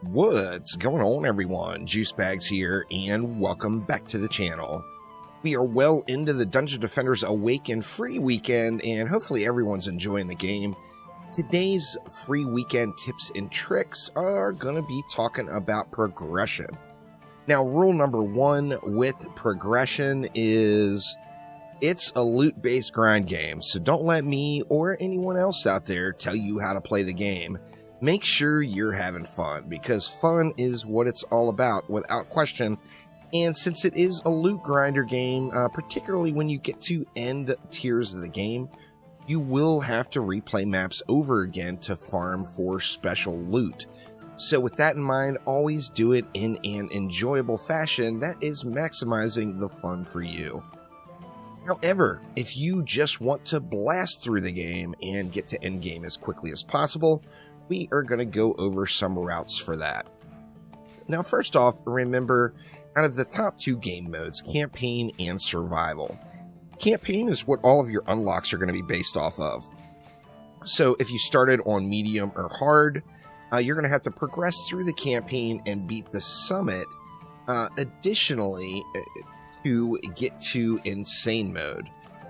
What's going on, everyone? Juicebags here, and welcome back to the channel. We are well into the Dungeon Defenders Awaken free weekend, and hopefully everyone's enjoying the game. Today's free weekend tips and tricks are going to be talking about progression. Now, rule number one with progression is it's a loot-based grind game, so don't let me or anyone else out there tell you how to play the game. Make sure you're having fun, because fun is what it's all about, without question. And since it is a loot grinder game, particularly when you get to end tiers of the game, you will have to replay maps over again to farm for special loot. So with that in mind, always do it in an enjoyable fashion that is maximizing the fun for you. However, if you just want to blast through the game and get to end game as quickly as possible, we are going to go over some routes for that. Now, first off, remember, out of the top two game modes, Campaign and Survival. Campaign is what all of your unlocks are going to be based off of. So if you started on Medium or Hard, you're going to have to progress through the campaign and beat the summit. Additionally, to get to Insane Mode.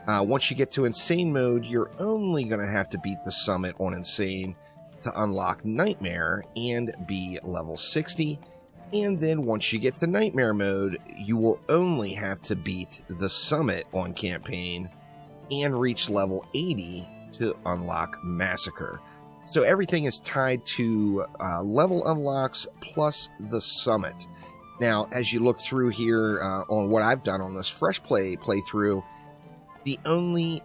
Once you get to Insane Mode, you're only going to have to beat the summit on Insane to unlock Nightmare and be level 60, and then once you get to Nightmare mode, you will only have to beat the summit on Campaign and reach level 80 to unlock Massacre. So everything is tied to level unlocks plus the summit. Now, as you look through here on what I've done on this Fresh Play playthrough, the only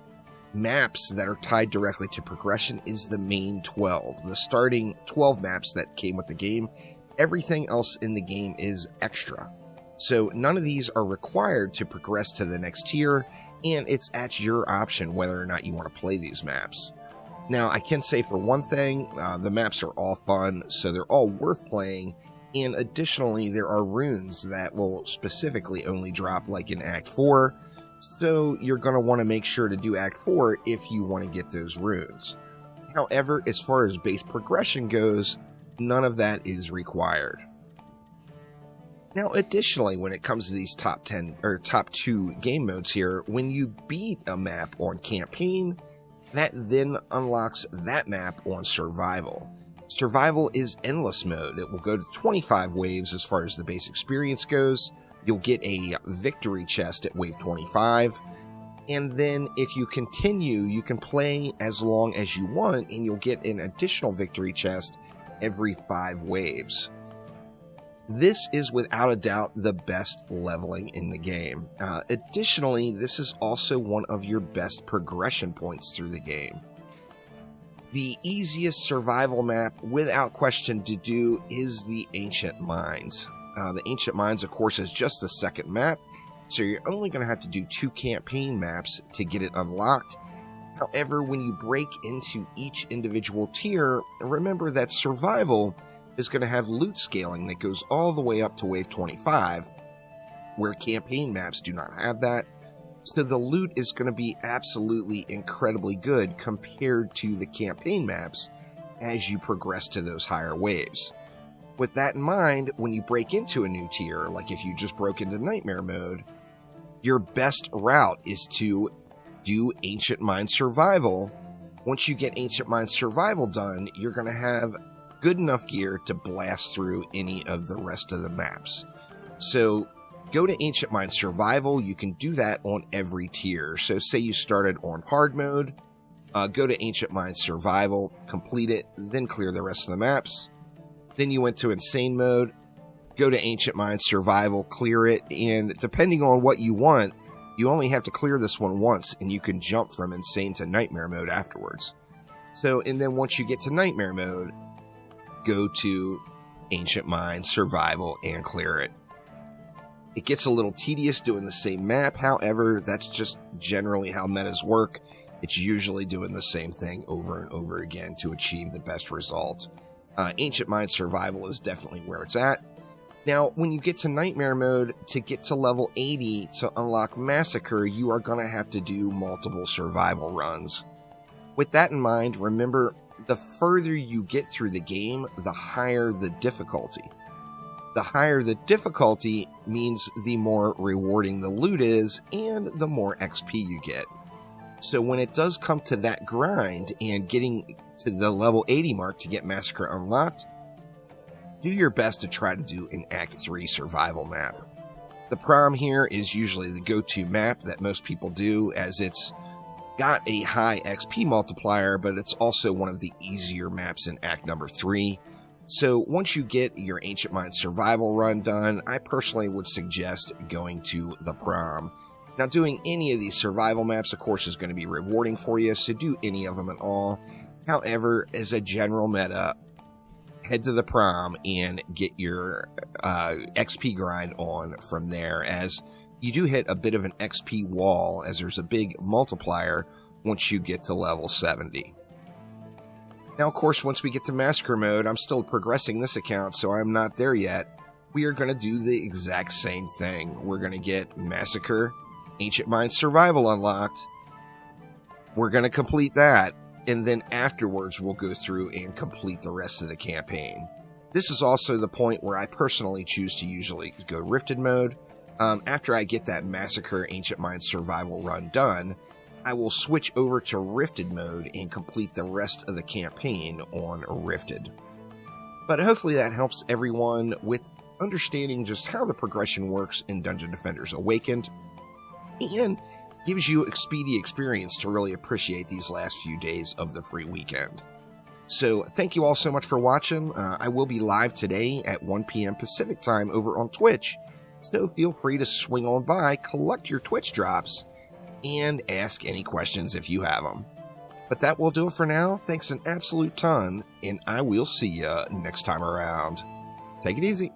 maps that are tied directly to progression is the main 12, the starting 12 maps that came with the game. Everything else in the game is extra, so none of these are required to progress to the next tier, and it's at your option whether or not you want to play these maps. Now, I can say for one thing, the maps are all fun, so they're all worth playing, and additionally there are runes that will specifically only drop like in Act 4. So you're going to want to make sure to do Act 4 if you want to get those runes. However, as far as base progression goes, none of that is required. Now, additionally, when it comes to these top 2 game modes here, when you beat a map on Campaign, that then unlocks that map on Survival. Survival is endless mode. It will go to 25 waves as far as the base experience goes. You'll get a victory chest at wave 25, and then if you continue, you can play as long as you want, and you'll get an additional victory chest every 5 waves. This is without a doubt the best leveling in the game. Additionally, this is also one of your best progression points through the game. The easiest survival map, without question, to do is the Ancient Mines. The Ancient Mines, of course, is just the second map, so you're only going to have to do 2 campaign maps to get it unlocked. However, when you break into each individual tier, remember that Survival is going to have loot scaling that goes all the way up to wave 25, where campaign maps do not have that. So the loot is going to be absolutely incredibly good compared to the campaign maps as you progress to those higher waves. With that in mind, when you break into a new tier, like if you just broke into Nightmare mode, your best route is to do Ancient Mines Survival. Once you get Ancient Mines Survival done, you're going to have good enough gear to blast through any of the rest of the maps. So go to Ancient Mines Survival. You can do that on every tier. So say you started on Hard mode, go to Ancient Mines Survival, complete it, then clear the rest of the maps. Then you went to Insane mode, go to Ancient Mines Survival, clear it, and depending on what you want, you only have to clear this one once, and you can jump from Insane to Nightmare mode afterwards. So, and then once you get to Nightmare mode, go to Ancient Mines Survival and clear it. It gets a little tedious doing the same map, however, that's just generally how metas work. It's usually doing the same thing over and over again to achieve the best result. Ancient Mines Survival is definitely where it's at. Now, when you get to Nightmare mode, to get to level 80 to unlock Massacre, you are going to have to do multiple survival runs. With that in mind, remember the further you get through the game, the higher the difficulty. The higher the difficulty means the more rewarding the loot is and the more XP you get. So when it does come to that grind and getting to the level 80 mark to get Massacre unlocked, do your best to try to do an Act 3 survival map. The prom here is usually the go-to map that most people do, as it's got a high XP multiplier, but it's also one of the easier maps in Act number 3. So once you get your Ancient Mine survival run done, I personally would suggest going to the prom. Now, doing any of these survival maps, of course, is going to be rewarding for you, so do any of them at all. However, as a general meta, head to the prom and get your XP grind on from there, as you do hit a bit of an XP wall, as there's a big multiplier once you get to level 70. Now, of course, once we get to Massacre mode, I'm still progressing this account, so I'm not there yet. We are going to do the exact same thing. We're going to get Massacre, Ancient Mine Survival unlocked. We're going to complete that, and then afterwards we'll go through and complete the rest of the campaign. This is also the point where I personally choose to usually go Rifted mode. After I get that Massacre Ancient Mine Survival run done, I will switch over to Rifted mode and complete the rest of the campaign on Rifted. But hopefully that helps everyone with understanding just how the progression works in Dungeon Defenders Awakened, and gives you a speedy experience to really appreciate these last few days of the free weekend. So thank you all so much for watching. I will be live today at 1 p.m. Pacific time over on Twitch, so feel free to swing on by, collect your Twitch drops, and ask any questions if you have them. But that will do it for now. Thanks an absolute ton, and I will see you next time around. Take it easy.